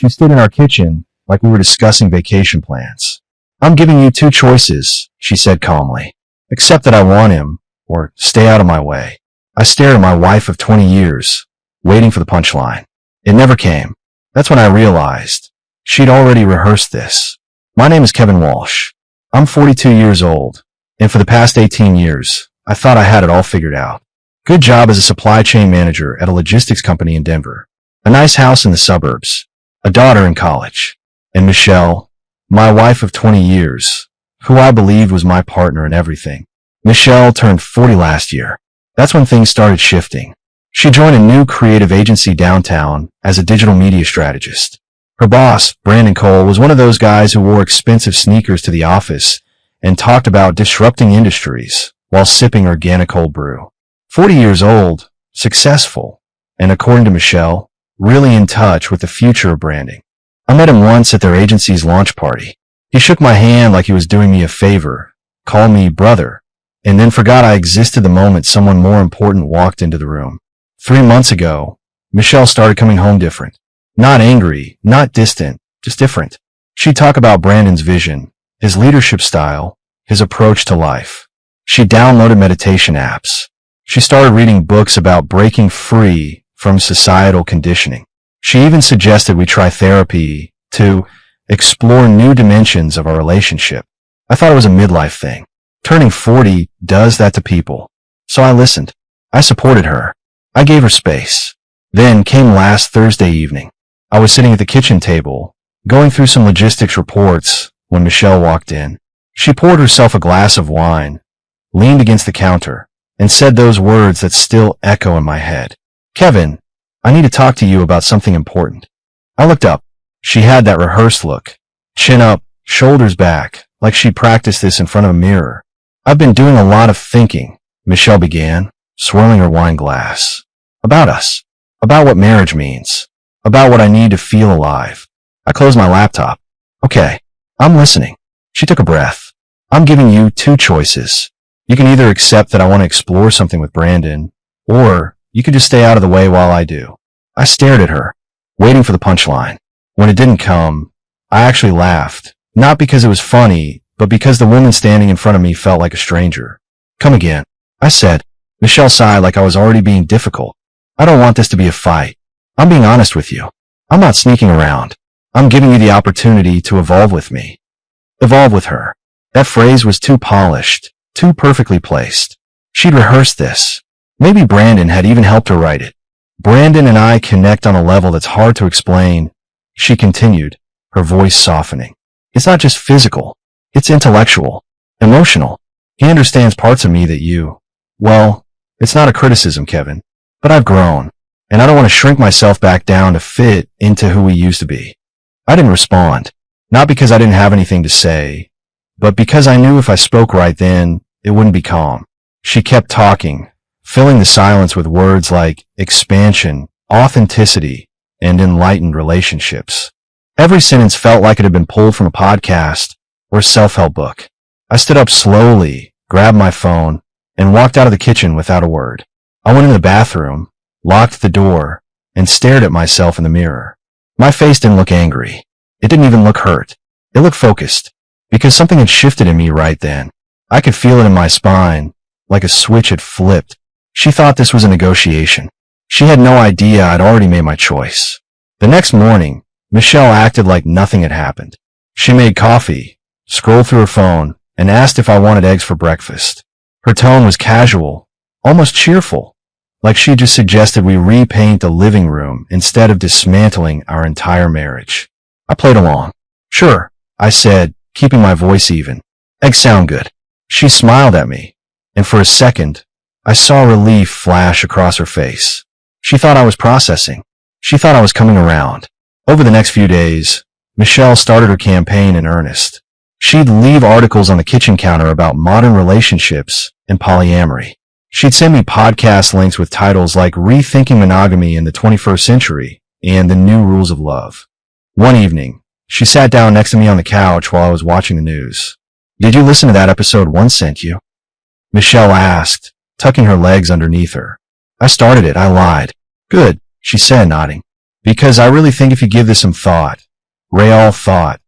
She stood in our kitchen like we were discussing vacation plans. "I'm giving you two choices," she said calmly. "Accept that I want him, or stay out of my way." I stared at my wife of 20 years, waiting for the punchline. It never came. That's when I realized she'd already rehearsed this. My name is Kevin Walsh. I'm 42 years old, and for the past 18 years, I thought I had it all figured out. Good job as a supply chain manager at a logistics company in Denver. A nice house in the suburbs. A daughter in college. And Michelle, my wife of 20 years, who I believed was my partner in everything. Michelle turned 40 last year. That's when things started shifting. She joined a new creative agency downtown as a digital media strategist. Her boss, Brandon Cole, was one of those guys who wore expensive sneakers to the office and talked about disrupting industries while sipping organic cold brew. 40 years old, successful, and according to Michelle, really in touch with the future of branding. I met him once at their agency's launch party. He shook my hand like he was doing me a favor, called me brother, and then forgot I existed the moment someone more important walked into the room. 3 months ago, Michelle started coming home different. Not angry, not distant, just different. She'd talk about Brandon's vision, his leadership style, his approach to life. She downloaded meditation apps. She started reading books about breaking free from societal conditioning. She even suggested we try therapy to explore new dimensions of our relationship. I thought it was a midlife thing. Turning 40 does that to people. So I listened. I supported her. I gave her space. Then came last Thursday evening. I was sitting at the kitchen table, going through some logistics reports when Michelle walked in. She poured herself a glass of wine, leaned against the counter, and said those words that still echo in my head. "Kevin, I need to talk to you about something important." I looked up. She had that rehearsed look. Chin up, shoulders back, like she'd practiced this in front of a mirror. "I've been doing a lot of thinking," Michelle began, swirling her wine glass. "About us. About what marriage means. About what I need to feel alive." I closed my laptop. "Okay, I'm listening." She took a breath. "I'm giving you two choices. You can either accept that I want to explore something with Brandon, or you can just stay out of the way while I do." I stared at her, waiting for the punchline. When it didn't come, I actually laughed. Not because it was funny, but because the woman standing in front of me felt like a stranger. "Come again," I said. Michelle sighed like I was already being difficult. "I don't want this to be a fight. I'm being honest with you. I'm not sneaking around. I'm giving you the opportunity to evolve with me." Evolve with her. That phrase was too polished, too perfectly placed. She'd rehearsed this. Maybe Brandon had even helped her write it. "Brandon and I connect on a level that's hard to explain," she continued, her voice softening. "It's not just physical. It's intellectual, emotional. He understands parts of me that well, it's not a criticism, Kevin, but I've grown, and I don't want to shrink myself back down to fit into who we used to be." I didn't respond, not because I didn't have anything to say, but because I knew if I spoke right then, it wouldn't be calm. She kept talking, filling the silence with words like expansion, authenticity, and enlightened relationships. Every sentence felt like it had been pulled from a podcast or a self-help book. I stood up slowly, grabbed my phone, and walked out of the kitchen without a word. I went in the bathroom, locked the door, and stared at myself in the mirror. My face didn't look angry. It didn't even look hurt. It looked focused, because something had shifted in me right then. I could feel it in my spine, like a switch had flipped. She thought this was a negotiation. She had no idea I'd already made my choice. The next morning, Michelle acted like nothing had happened. She made coffee, scrolled through her phone, and asked if I wanted eggs for breakfast. Her tone was casual, almost cheerful, like she just suggested we repaint the living room instead of dismantling our entire marriage. I played along. "Sure," I said, keeping my voice even. "Eggs sound good." She smiled at me, and for a second, I saw relief flash across her face. She thought I was processing. She thought I was coming around. Over the next few days, Michelle started her campaign in earnest. She'd leave articles on the kitchen counter about modern relationships and polyamory. She'd send me podcast links with titles like Rethinking Monogamy in the 21st Century and The New Rules of Love. One evening, she sat down next to me on the couch while I was watching the news. "Did you listen to that episode one sent you?" Michelle asked, tucking her legs underneath her. "I started it," I lied. "Good," she said, nodding. Because I really think if you give this some thought, real thought,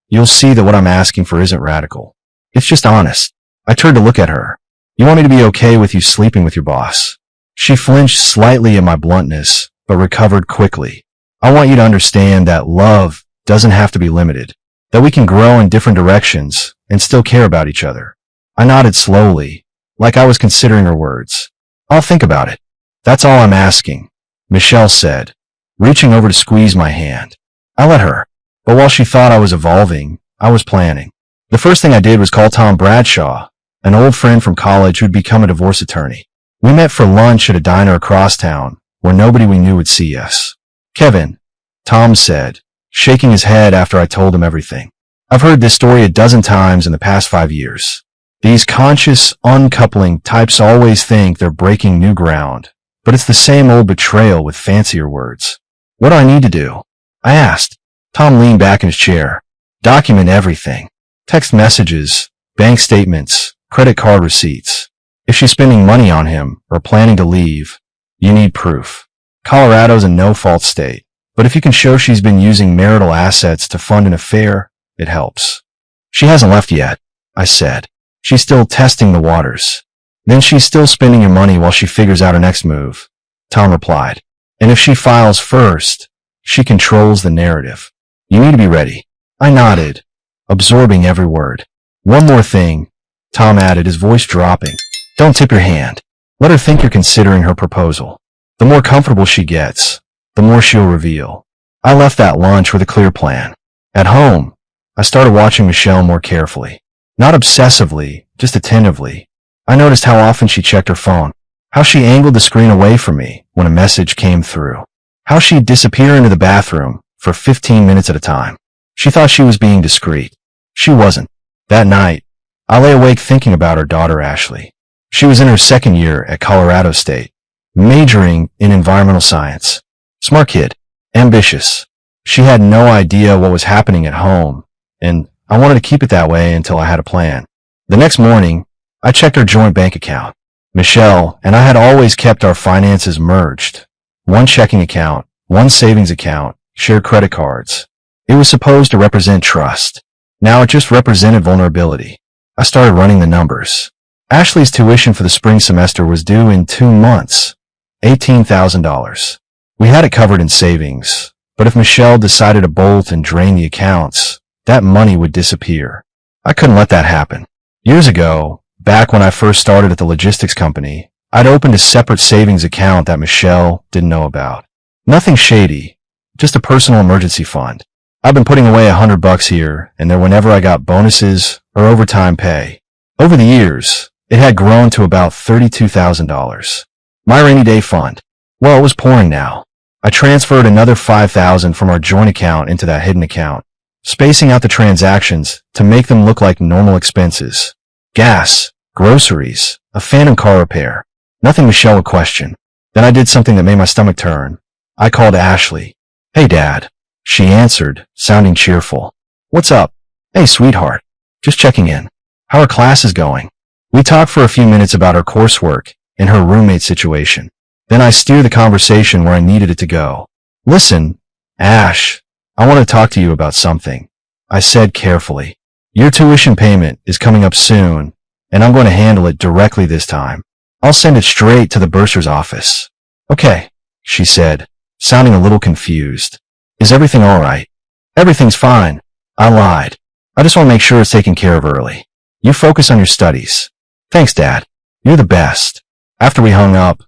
you'll see that what I'm asking for isn't radical. It's just honest. I turned to look at her. You want me to be okay with you sleeping with your boss? She flinched slightly at my bluntness, but recovered quickly. I want you to understand that love doesn't have to be limited, that we can grow in different directions and still care about each other. I nodded slowly, like I was considering her words. I'll think about it. That's all I'm asking, Michelle said, reaching over to squeeze my hand. I let her, but while she thought I was evolving, I was planning. The first thing I did was call Tom Bradshaw, an old friend from college who'd become a divorce attorney. We met for lunch at a diner across town, where nobody we knew would see us. Kevin, Tom said, shaking his head after I told him everything. I've heard this story a dozen times in the past 5 years. These conscious, uncoupling types always think they're breaking new ground, but it's the same old betrayal with fancier words. What do I need to do? I asked. Tom leaned back in his chair. Document everything. Text messages, bank statements, credit card receipts. If she's spending money on him or planning to leave, you need proof. Colorado's a no-fault state, but if you can show she's been using marital assets to fund an affair, it helps. She hasn't left yet, I said. She's still testing the waters. Then she's still spending your money while she figures out her next move, Tom replied. And if she files first, she controls the narrative. You need to be ready. I nodded, absorbing every word. One more thing, Tom added, his voice dropping. Don't tip your hand. Let her think you're considering her proposal. The more comfortable she gets, the more she'll reveal. I left that lunch with a clear plan. At home, I started watching Michelle more carefully. Not obsessively, just attentively. I noticed how often she checked her phone, how she angled the screen away from me when a message came through, how she'd disappear into the bathroom for 15 minutes at a time. She thought she was being discreet. She wasn't. That night, I lay awake thinking about her daughter Ashley. She was in her second year at Colorado State, majoring in environmental science. Smart kid, ambitious. She had no idea what was happening at home, and I wanted to keep it that way until I had a plan. The next morning, I checked her joint bank account. Michelle and I had always kept our finances merged. One checking account, one savings account, shared credit cards. It was supposed to represent trust. Now it just represented vulnerability. I started running the numbers. Ashley's tuition for the spring semester was due in 2 months, $18,000. We had it covered in savings, but if Michelle decided to bolt and drain the accounts, that money would disappear. I couldn't let that happen. Years ago, back when I first started at the logistics company, I'd opened a separate savings account that Michelle didn't know about. Nothing shady, just a personal emergency fund. I've been putting away $100 here and there whenever I got bonuses or overtime pay. Over the years, it had grown to about $32,000. My rainy day fund. Well, it was pouring now. I transferred another $5,000 from our joint account into that hidden account, spacing out the transactions to make them look like normal expenses. Gas, groceries, a phantom car repair. Nothing Michelle would question. Then I did something that made my stomach turn. I called Ashley. Hey, Dad. She answered, sounding cheerful. What's up? Hey, sweetheart. Just checking in. How are classes going? We talked for a few minutes about her coursework and her roommate situation. Then I steered the conversation where I needed it to go. Listen, Ash, I want to talk to you about something, I said carefully. Your tuition payment is coming up soon, and I'm going to handle it directly this time. I'll send it straight to the bursar's office. Okay, she said, sounding a little confused. Is everything all right? Everything's fine. I lied. I just want to make sure it's taken care of early. You focus on your studies. Thanks, Dad. You're the best. After we hung up,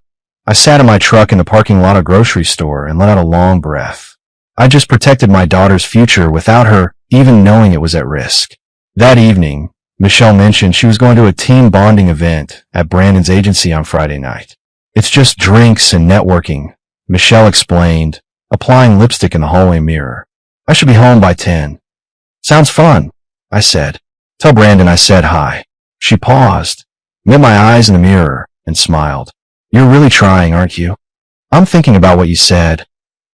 I sat in my truck in the parking lot of a grocery store and let out a long breath. I just protected my daughter's future without her even knowing it was at risk. That evening, Michelle mentioned she was going to a team bonding event at Brandon's agency on Friday night. It's just drinks and networking, Michelle explained, applying lipstick in the hallway mirror. I should be home by 10. Sounds fun, I said. Tell Brandon I said hi. She paused, met my eyes in the mirror, and smiled. You're really trying, aren't you? I'm thinking about what you said,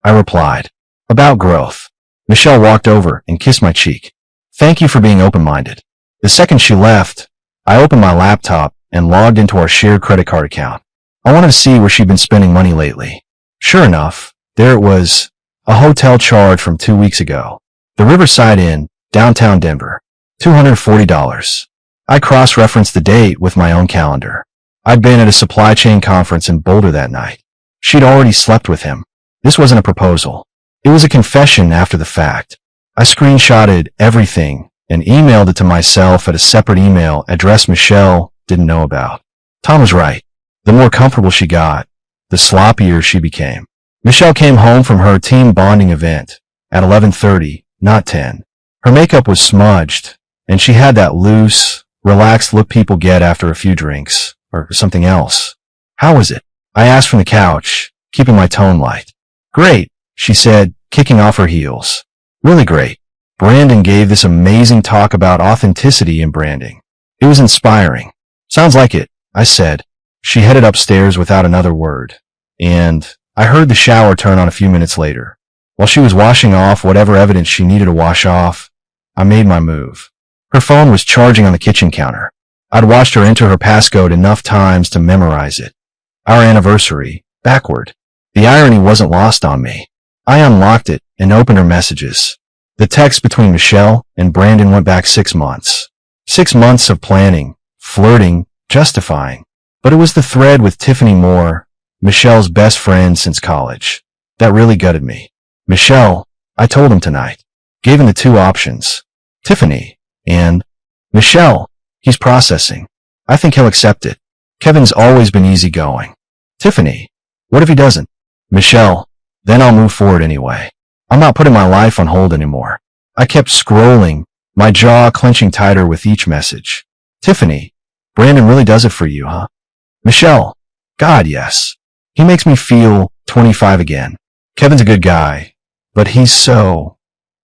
I replied. About growth. Michelle walked over and kissed my cheek. Thank you for being open-minded. The second she left, I opened my laptop and logged into our shared credit card account. I wanted to see where she'd been spending money lately. Sure enough, there it was, A hotel charge from 2 weeks ago. The Riverside Inn, downtown Denver. $240. I cross-referenced the date with my own calendar. I'd been at a supply chain conference in Boulder that night. She'd already slept with him. This wasn't a proposal. It was a confession after the fact. I screenshotted everything and emailed it to myself at a separate email address Michelle didn't know about. Tom was right. The more comfortable she got, the sloppier she became. Michelle came home from her team bonding event at 11:30, not 10. Her makeup was smudged, and she had that loose, relaxed look people get after a few drinks, or something else. How was it? I asked from the couch, keeping my tone light. Great, she said, kicking off her heels. Really great. Brandon gave this amazing talk about authenticity in branding. It was inspiring. Sounds like it, I said. She headed upstairs without another word, and I heard the shower turn on a few minutes later. While she was washing off whatever evidence she needed to wash off, I made my move. Her phone was charging on the kitchen counter. I'd watched her enter her passcode enough times to memorize it. Our anniversary, backward. The irony wasn't lost on me. I unlocked it and opened her messages. The text between Michelle and Brandon went back 6 months. 6 months of planning, flirting, justifying. But it was the thread with Tiffany Moore, Michelle's best friend since college, that really gutted me. Michelle, I told him tonight. Gave him the two options. Tiffany and Michelle. He's processing. I think he'll accept it. Kevin's always been easygoing. Tiffany. What if he doesn't? Michelle. Then I'll move forward anyway. I'm not putting my life on hold anymore. I kept scrolling, my jaw clenching tighter with each message. Tiffany. Brandon really does it for you, huh? Michelle. God, yes. He makes me feel 25 again. Kevin's a good guy, but he's so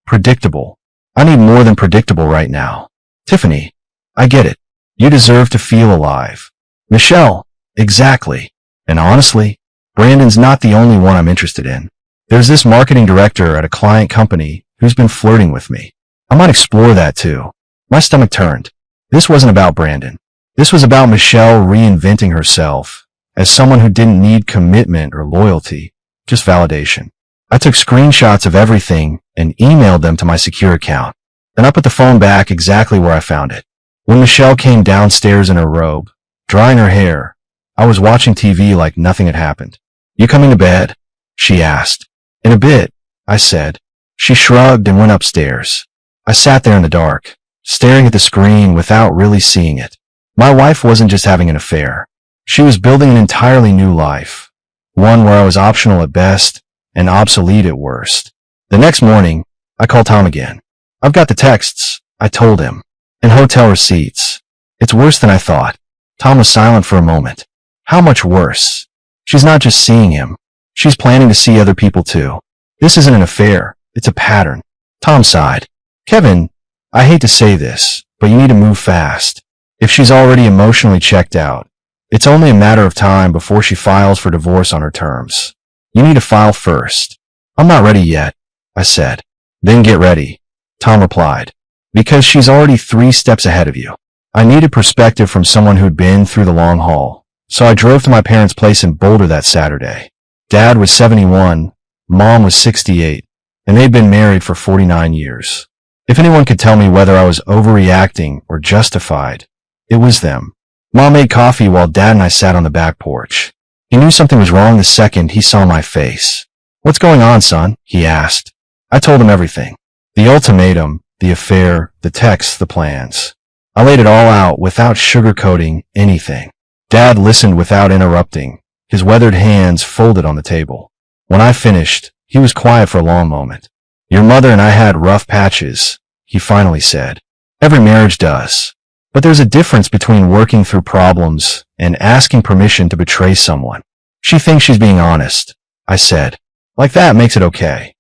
predictable. I need more than predictable right now. Tiffany. I get it. You deserve to feel alive. Michelle. Exactly. And honestly, Brandon's not the only one I'm interested in. There's this marketing director at a client company who's been flirting with me. I might explore that too. My stomach turned. This wasn't about Brandon. This was about Michelle reinventing herself as someone who didn't need commitment or loyalty, just validation. I took screenshots of everything and emailed them to my secure account. Then I put the phone back exactly where I found it. When Michelle came downstairs in her robe, drying her hair, I was watching TV like nothing had happened. You coming to bed? She asked. In a bit, I said. She shrugged and went upstairs. I sat there in the dark, staring at the screen without really seeing it. My wife wasn't just having an affair. She was building an entirely new life, one where I was optional at best and obsolete at worst. The next morning, I called Tom again. I've got the texts, I told him, and hotel receipts. It's worse than I thought. Tom was silent for a moment. How much worse? She's not just seeing him. She's planning to see other people too. This isn't an affair. It's a pattern. Tom sighed. Kevin, I hate to say this, but you need to move fast. If she's already emotionally checked out, it's only a matter of time before she files for divorce on her terms. You need to file first. I'm not ready yet, I said. Then get ready, Tom replied. Because she's already 3 steps ahead of you. I needed perspective from someone who'd been through the long haul, so I drove to my parents' place in Boulder that Saturday. Dad was 71, Mom was 68, and they'd been married for 49 years. If anyone could tell me whether I was overreacting or justified, it was them. Mom made coffee while Dad and I sat on the back porch. He knew something was wrong the second he saw my face. What's going on, son? He asked. I told him everything. The ultimatum, the affair, the texts, the plans. I laid it all out without sugarcoating anything. Dad listened without interrupting, his weathered hands folded on the table. When I finished, he was quiet for a long moment. Your mother and I had rough patches, he finally said. Every marriage does. But there's a difference between working through problems and asking permission to betray someone. She thinks she's being honest, I said. Like that makes it okay.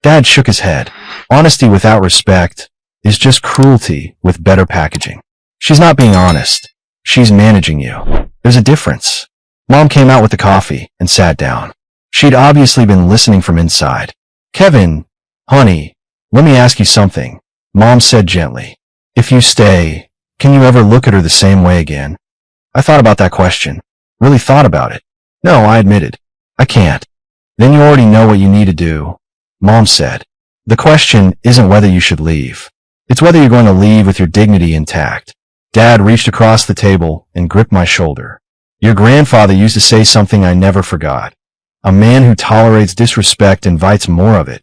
Dad shook his head. Honesty without respect is just cruelty with better packaging. She's not being honest. She's managing you. There's a difference. Mom came out with the coffee and sat down. She'd obviously been listening from inside. Kevin, honey, let me ask you something, Mom said gently. If you stay, can you ever look at her the same way again? I thought about that question. Really thought about it. No, I admitted. I can't. Then you already know what you need to do. Mom said. The question isn't whether you should leave. It's whether you're going to leave with your dignity intact. Dad reached across the table and gripped my shoulder. Your grandfather used to say something I never forgot. A man who tolerates disrespect invites more of it.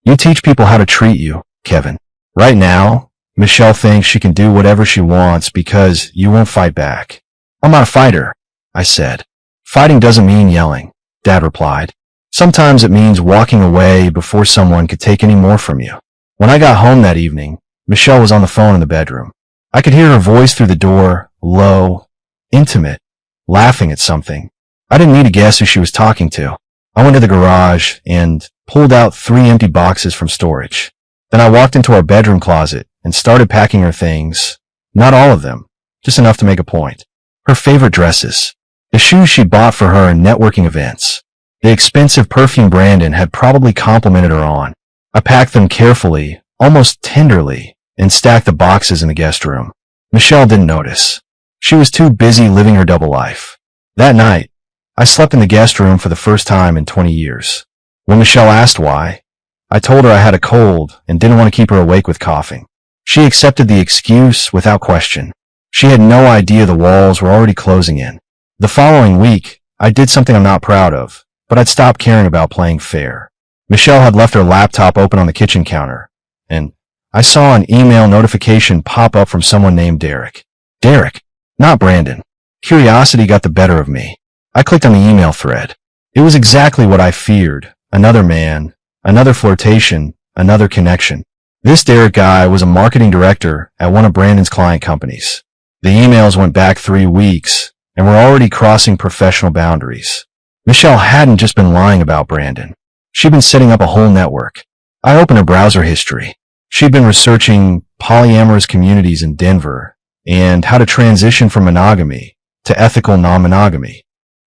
You teach people how to treat you, Kevin. Right now, Michelle thinks she can do whatever she wants because you won't fight back. I'm not a fighter, I said. Fighting doesn't mean yelling, Dad replied. Sometimes it means walking away before someone could take any more from you. When I got home that evening, Michelle was on the phone in the bedroom. I could hear her voice through the door, low, intimate, laughing at something. I didn't need to guess who she was talking to. I went to the garage and pulled out 3 empty boxes from storage. Then I walked into our bedroom closet and started packing her things. Not all of them, just enough to make a point. Her favorite dresses, the shoes she bought for her in networking events, the expensive perfume Brandon had probably complimented her on. I packed them carefully, almost tenderly, and stacked the boxes in the guest room. Michelle didn't notice. She was too busy living her double life. That night, I slept in the guest room for the first time in 20 years. When Michelle asked why, I told her I had a cold and didn't want to keep her awake with coughing. She accepted the excuse without question. She had no idea the walls were already closing in. The following week, I did something I'm not proud of, but I'd stopped caring about playing fair. Michelle had left her laptop open on the kitchen counter, and I saw an email notification pop up from someone named Derek. Derek, not Brandon. Curiosity got the better of me. I clicked on the email thread. It was exactly what I feared. Another man, another flirtation, another connection. This Derek guy was a marketing director at one of Brandon's client companies. The emails went back 3 weeks and were already crossing professional boundaries. Michelle hadn't just been lying about Brandon. She'd been setting up a whole network. I opened her browser history. She'd been researching polyamorous communities in Denver and how to transition from monogamy to ethical non-monogamy.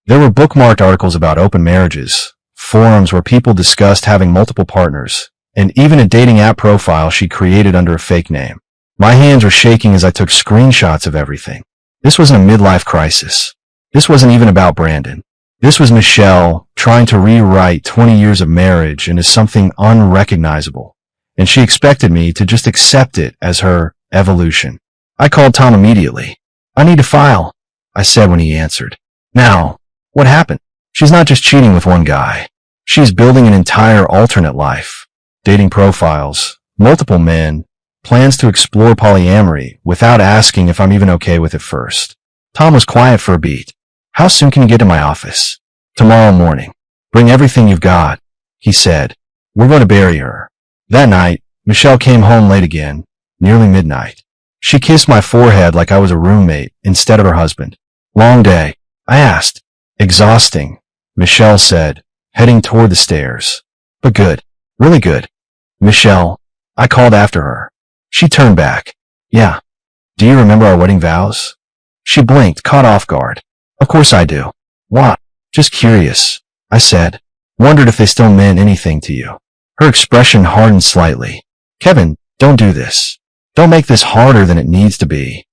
There were bookmarked articles about open marriages, forums where people discussed having multiple partners, and even a dating app profile she created under a fake name. My hands were shaking as I took screenshots of everything. This wasn't a midlife crisis. This wasn't even about Brandon. This was Michelle trying to rewrite 20 years of marriage into something unrecognizable, and she expected me to just accept it as her evolution. I called Tom immediately. I need to file, I said when he answered. Now, what happened? She's not just cheating with one guy. She's building an entire alternate life. Dating profiles, multiple men, plans to explore polyamory without asking if I'm even okay with it first. Tom was quiet for a beat. How soon can you get to my office? Tomorrow morning. Bring everything you've got, he said. We're going to bury her. That night, Michelle came home late again, nearly midnight. She kissed my forehead like I was a roommate instead of her husband. Long day, I asked. Exhausting, Michelle said, heading toward the stairs. But good, really good. Michelle, I called after her. She turned back. Yeah. Do you remember our wedding vows? She blinked, caught off guard. Of course I do. What? Just curious, I said. Wondered if they still meant anything to you. Her expression hardened slightly. Kevin, don't do this. Don't make this harder than it needs to be.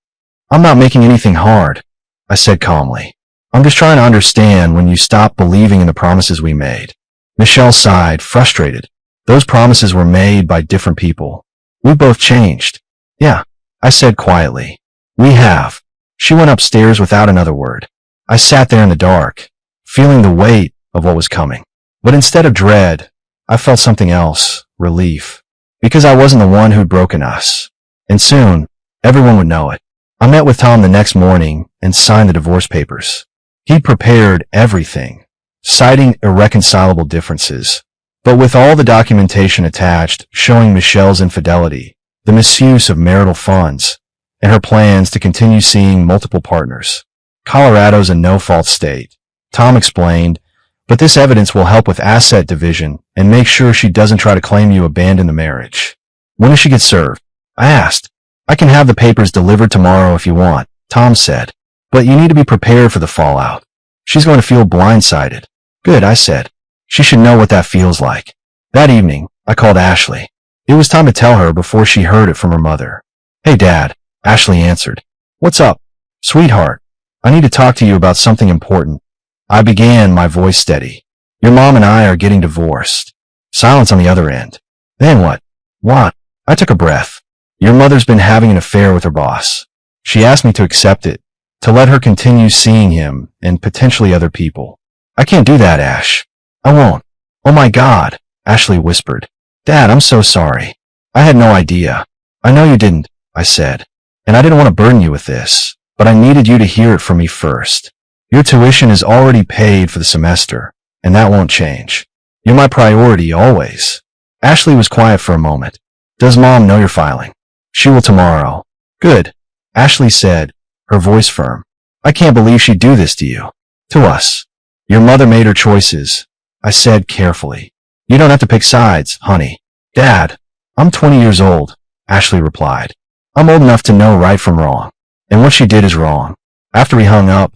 I'm not making anything hard, I said calmly. I'm just trying to understand when you stop believing in the promises we made. Michelle sighed, frustrated. Those promises were made by different people. We've both changed. Yeah, I said quietly. We have. She went upstairs without another word. I sat there in the dark, feeling the weight of what was coming. But instead of dread, I felt something else, relief. Because I wasn't the one who'd broken us. And soon, everyone would know it. I met with Tom the next morning and signed the divorce papers. He'd prepared everything, citing irreconcilable differences, but with all the documentation attached showing Michelle's infidelity, the misuse of marital funds, and her plans to continue seeing multiple partners. Colorado's a no-fault state, Tom explained, but this evidence will help with asset division and make sure she doesn't try to claim you abandoned the marriage. When does she get served? I asked. I can have the papers delivered tomorrow if you want, Tom said. But you need to be prepared for the fallout. She's going to feel blindsided. Good, I said. She should know what that feels like. That evening, I called Ashley. It was time to tell her before she heard it from her mother. Hey, Dad, Ashley answered. What's up? Sweetheart, I need to talk to you about something important. I began, my voice steady. Your mom and I are getting divorced. Silence on the other end. Then what? What? I took a breath. Your mother's been having an affair with her boss. She asked me to accept it, to let her continue seeing him and potentially other people. I can't do that, Ash. I won't. Oh my God, Ashley whispered. Dad, I'm so sorry. I had no idea. I know you didn't, I said. And I didn't want to burden you with this, but I needed you to hear it from me first. Your tuition is already paid for the semester, and that won't change. You're my priority always. Ashley was quiet for a moment. Does Mom know you're filing? She will tomorrow. Good, Ashley said, her voice firm. I can't believe she'd do this to you. To us. Your mother made her choices, I said carefully. You don't have to pick sides, honey. Dad, I'm 20 years old, Ashley replied. I'm old enough to know right from wrong, and what she did is wrong. After we hung up,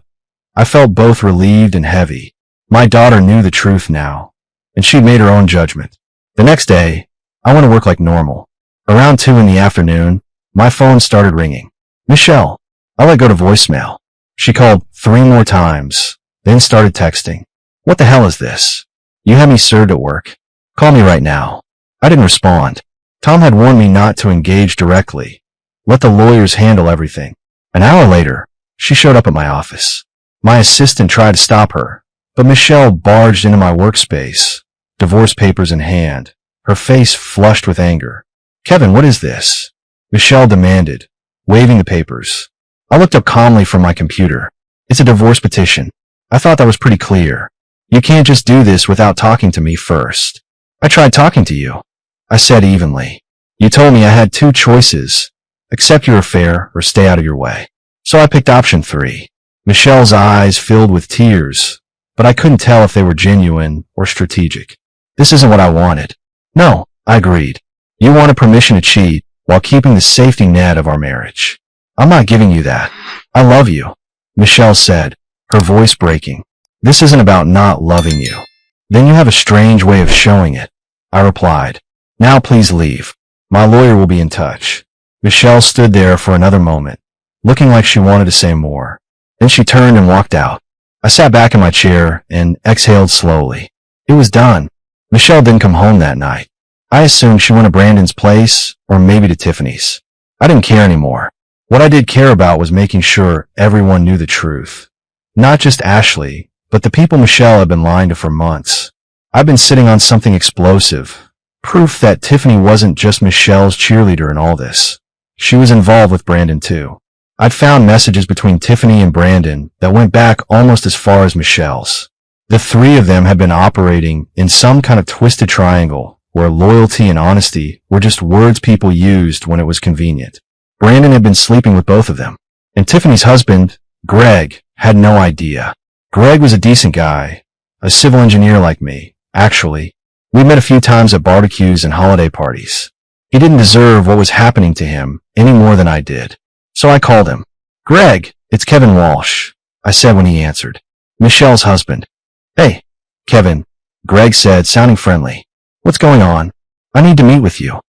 I felt both relieved and heavy. My daughter knew the truth now, and she'd made her own judgment. The next day, I went to work like normal. Around 2 in the afternoon, my phone started ringing. Michelle. I let go to voicemail. She called 3 more times, then started texting. What the hell is this? You had me served at work. Call me right now. I didn't respond. Tom had warned me not to engage directly. Let the lawyers handle everything. An hour later, she showed up at my office. My assistant tried to stop her, but Michelle barged into my workspace, divorce papers in hand, her face flushed with anger. Kevin, what is this? Michelle demanded, waving the papers. I looked up calmly from my computer. It's a divorce petition. I thought that was pretty clear. You can't just do this without talking to me first. I tried talking to you, I said evenly. You told me I had 2 choices. Accept your affair or stay out of your way. So I picked option 3. Michelle's eyes filled with tears, but I couldn't tell if they were genuine or strategic. This isn't what I wanted. No, I agreed. You wanted permission to cheat while keeping the safety net of our marriage. I'm not giving you that. I love you, Michelle said, her voice breaking. This isn't about not loving you. Then you have a strange way of showing it, I replied. Now please leave. My lawyer will be in touch. Michelle stood there for another moment, looking like she wanted to say more. Then she turned and walked out. I sat back in my chair and exhaled slowly. It was done. Michelle didn't come home that night. I assumed she went to Brandon's place or maybe to Tiffany's. I didn't care anymore. What I did care about was making sure everyone knew the truth. Not just Ashley, but the people Michelle had been lying to for months. I've been sitting on something explosive. Proof that Tiffany wasn't just Michelle's cheerleader in all this. She was involved with Brandon too. I'd found messages between Tiffany and Brandon that went back almost as far as Michelle's. The 3 of them had been operating in some kind of twisted triangle where loyalty and honesty were just words people used when it was convenient. Brandon had been sleeping with both of them. And Tiffany's husband, Greg, had no idea. Greg was a decent guy, a civil engineer like me, actually. We met a few times at barbecues and holiday parties. He didn't deserve what was happening to him any more than I did. So I called him. Greg, it's Kevin Walsh, I said when he answered. Michelle's husband. Hey, Kevin, Greg said, sounding friendly. What's going on? I need to meet with you,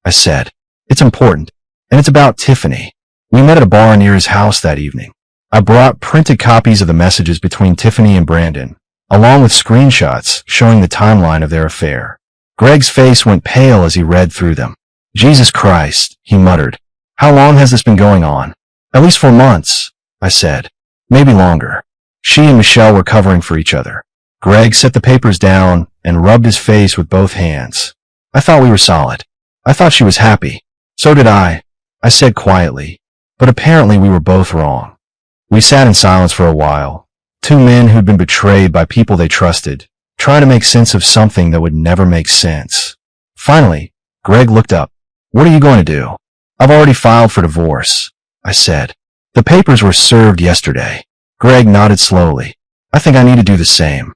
I said. It's important, and it's about Tiffany. We met at a bar near his house that evening. I brought printed copies of the messages between Tiffany and Brandon, along with screenshots showing the timeline of their affair. Greg's face went pale as he read through them. Jesus Christ, he muttered. How long has this been going on? At least 4 months, I said. Maybe longer. She and Michelle were covering for each other. Greg set the papers down and rubbed his face with both hands. I thought we were solid. I thought she was happy. So did I said quietly. But apparently we were both wrong. We sat in silence for a while. 2 men who'd been betrayed by people they trusted, trying to make sense of something that would never make sense. Finally, Greg looked up. What are you going to do? I've already filed for divorce, I said. The papers were served yesterday. Greg nodded slowly. I think I need to do the same.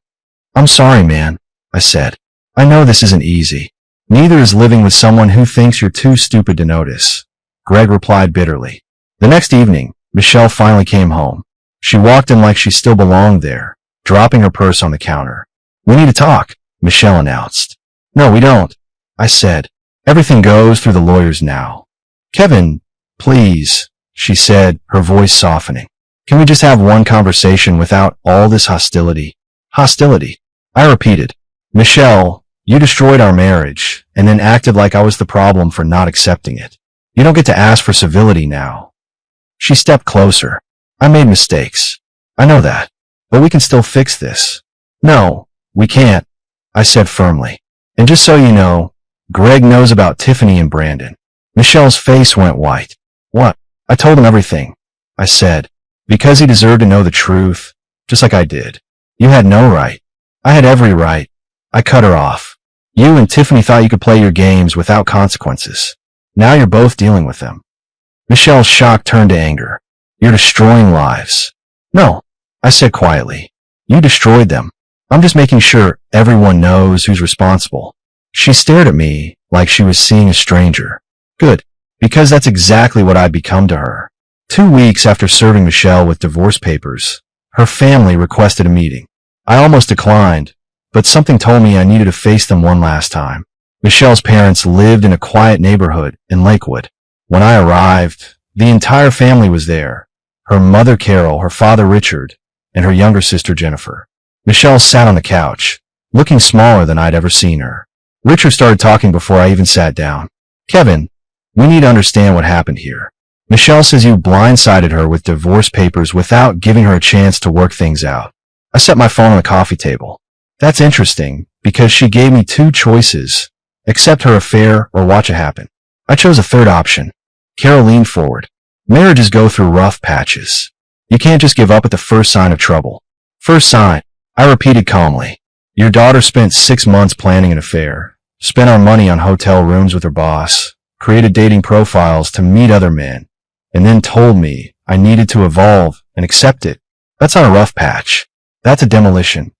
I'm sorry, man, I said. I know this isn't easy. Neither is living with someone who thinks you're too stupid to notice. Greg replied bitterly. The next evening, Michelle finally came home. She walked in like she still belonged there, dropping her purse on the counter. We need to talk, Michelle announced. No, we don't, I said. Everything goes through the lawyers now. Kevin, please, she said, her voice softening. Can we just have one conversation without all this hostility? Hostility, I repeated. Michelle, You destroyed our marriage and then acted like I was the problem for not accepting it. You don't get to ask for civility now. She stepped closer. I made mistakes. I know that. But we can still fix this. No, we can't, I said firmly. And just so you know, Greg knows about Tiffany and Brandon. Michelle's face went white. What? I told him everything, I said, because he deserved to know the truth, just like I did. You had no right. I had every right. I cut her off. You and Tiffany thought you could play your games without consequences. Now you're both dealing with them. Michelle's shock turned to anger. You're destroying lives. No, I said quietly. You destroyed them. I'm just making sure everyone knows who's responsible. She stared at me like she was seeing a stranger. Good, because that's exactly what I'd become to her. 2 weeks after serving Michelle with divorce papers, her family requested a meeting. I almost declined, but something told me I needed to face them one last time. Michelle's parents lived in a quiet neighborhood in Lakewood. When I arrived, the entire family was there. Her mother Carol, her father Richard, and her younger sister Jennifer. Michelle sat on the couch, looking smaller than I'd ever seen her. Richard started talking before I even sat down. Kevin, we need to understand what happened here. Michelle says you blindsided her with divorce papers without giving her a chance to work things out. I set my phone on the coffee table. That's interesting, because she gave me 2 choices. Accept her affair or watch it happen. I chose a third option. Carol leaned forward. Marriages go through rough patches. You can't just give up at the first sign of trouble. First sign, I repeated calmly. Your daughter spent 6 months planning an affair, spent our money on hotel rooms with her boss, created dating profiles to meet other men, and then told me I needed to evolve and accept it. That's not a rough patch. That's a demolition.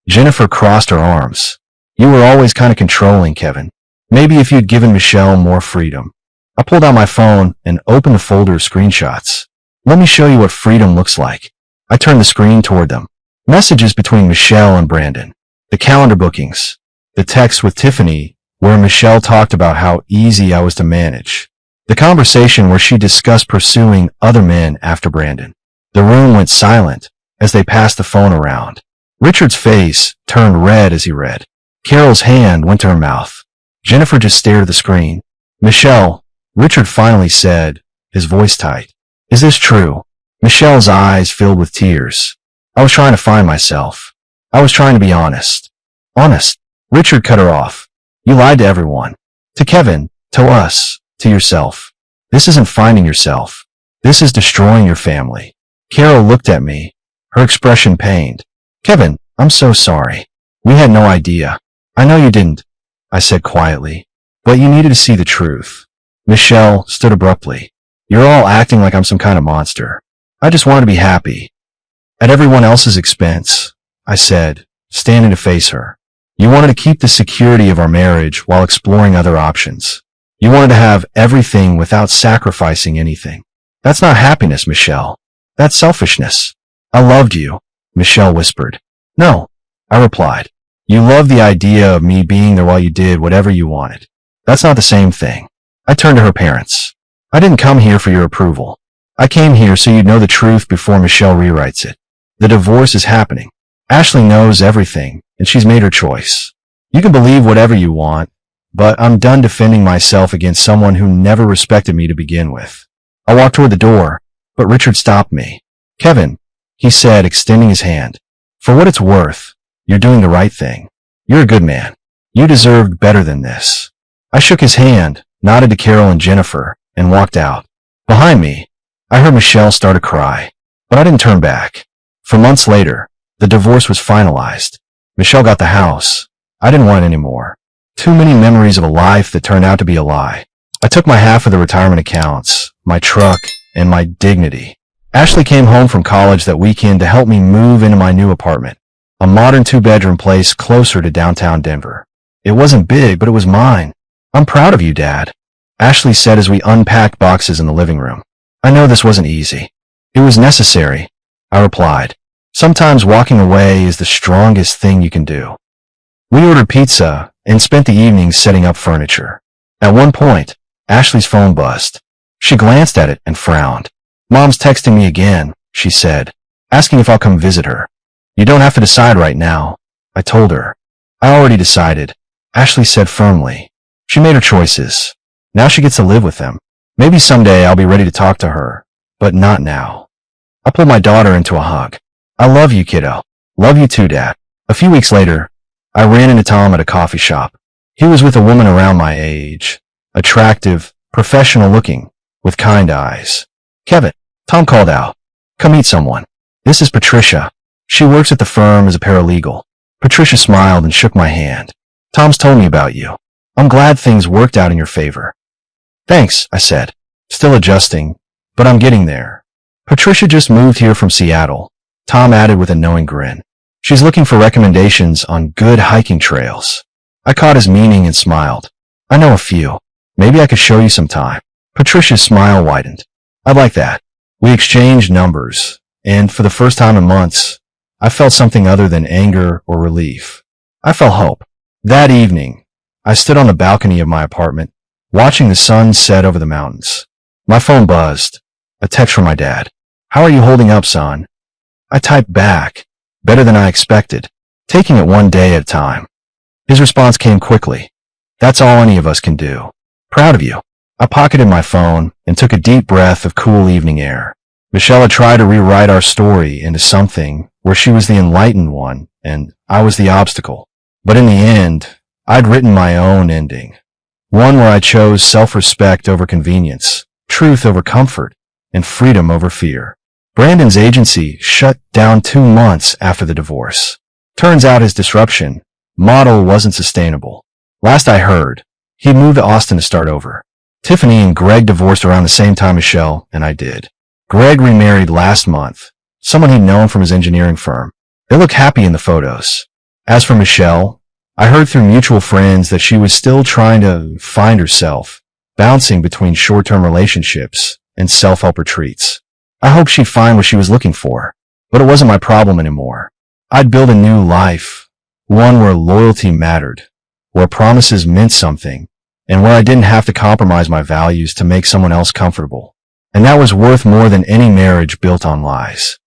Jennifer crossed her arms. You were always kind of controlling, Kevin. Maybe if you'd given Michelle more freedom. I pulled out my phone and opened a folder of screenshots. Let me show you what freedom looks like. I turned the screen toward them. Messages between Michelle and Brandon. The calendar bookings. The text with Tiffany, where Michelle talked about how easy I was to manage. The conversation where she discussed pursuing other men after Brandon. The room went silent as they passed the phone around. Richard's face turned red as he read. Carol's hand went to her mouth. Jennifer just stared at the screen. Michelle, Richard finally said, his voice tight. Is this true? Michelle's eyes filled with tears. I was trying to find myself. I was trying to be honest. Honest. Richard cut her off. You lied to everyone. To Kevin, to us, to yourself. This isn't finding yourself. This is destroying your family. Carol looked at me, her expression pained. Kevin, I'm so sorry. We had no idea. I know you didn't, I said quietly, but you needed to see the truth. Michelle stood abruptly. You're all acting like I'm some kind of monster. I just wanted to be happy. At everyone else's expense, I said, standing to face her. You wanted to keep the security of our marriage while exploring other options. You wanted to have everything without sacrificing anything. That's not happiness, Michelle. That's selfishness. I loved you, Michelle whispered. No, I replied. You loved the idea of me being there while you did whatever you wanted. That's not the same thing. I turned to her parents. I didn't come here for your approval. I came here so you'd know the truth before Michelle rewrites it. The divorce is happening. Ashley knows everything, and she's made her choice. You can believe whatever you want, but I'm done defending myself against someone who never respected me to begin with. I walked toward the door, but Richard stopped me. Kevin, he said, extending his hand. For what it's worth, you're doing the right thing. You're a good man. You deserved better than this. I shook his hand, nodded to Carol and Jennifer, and walked out. Behind me, I heard Michelle start to cry, but I didn't turn back. For months later, the divorce was finalized. Michelle got the house. I didn't want it anymore. Too many memories of a life that turned out to be a lie. I took my half of the retirement accounts, my truck, and my dignity. Ashley came home from college that weekend to help me move into my new apartment, a modern 2-bedroom place closer to downtown Denver. It wasn't big, but it was mine. I'm proud of you, Dad, Ashley said as we unpacked boxes in the living room. I know this wasn't easy. It was necessary, I replied. Sometimes walking away is the strongest thing you can do. We ordered pizza and spent the evening setting up furniture. At one point, Ashley's phone buzzed. She glanced at it and frowned. Mom's texting me again, she said, asking if I'll come visit her. You don't have to decide right now, I told her. I already decided. Ashley said firmly. She made her choices. Now she gets to live with them. Maybe someday I'll be ready to talk to her, but not now. I pulled my daughter into a hug. I love you, kiddo. Love you too, Dad. A few weeks later, I ran into Tom at a coffee shop. He was with a woman around my age, attractive, professional looking, with kind eyes. Kevin, Tom called out. Come meet someone. This is Patricia. She works at the firm as a paralegal. Patricia smiled and shook my hand. Tom's told me about you. I'm glad things worked out in your favor. Thanks, I said, still adjusting, but I'm getting there. Patricia just moved here from Seattle, Tom added with a knowing grin. She's looking for recommendations on good hiking trails. I caught his meaning and smiled. I know a few. Maybe I could show you some time. Patricia's smile widened. I'd like that. We exchanged numbers, and for the first time in months, I felt something other than anger or relief. I felt hope. That evening, I stood on the balcony of my apartment, watching the sun set over the mountains. My phone buzzed. A text from my dad. How are you holding up, son? I typed back. Better than I expected, taking it one day at a time. His response came quickly. That's all any of us can do. Proud of you. I pocketed my phone and took a deep breath of cool evening air. Michelle had tried to rewrite our story into something where she was the enlightened one and I was the obstacle. But in the end, I'd written my own ending. One where I chose self-respect over convenience, truth over comfort, and freedom over fear. Brandon's agency shut down 2 months after the divorce. Turns out his disruption model wasn't sustainable. Last I heard, he moved to Austin to start over. Tiffany and Greg divorced around the same time Michelle and I did. Greg remarried last month, someone he'd known from his engineering firm. They look happy in the photos. As for Michelle, I heard through mutual friends that she was still trying to find herself, bouncing between short-term relationships and self-help retreats. I hoped she'd find what she was looking for, but it wasn't my problem anymore. I'd build a new life, one where loyalty mattered, where promises meant something, and where I didn't have to compromise my values to make someone else comfortable. And that was worth more than any marriage built on lies.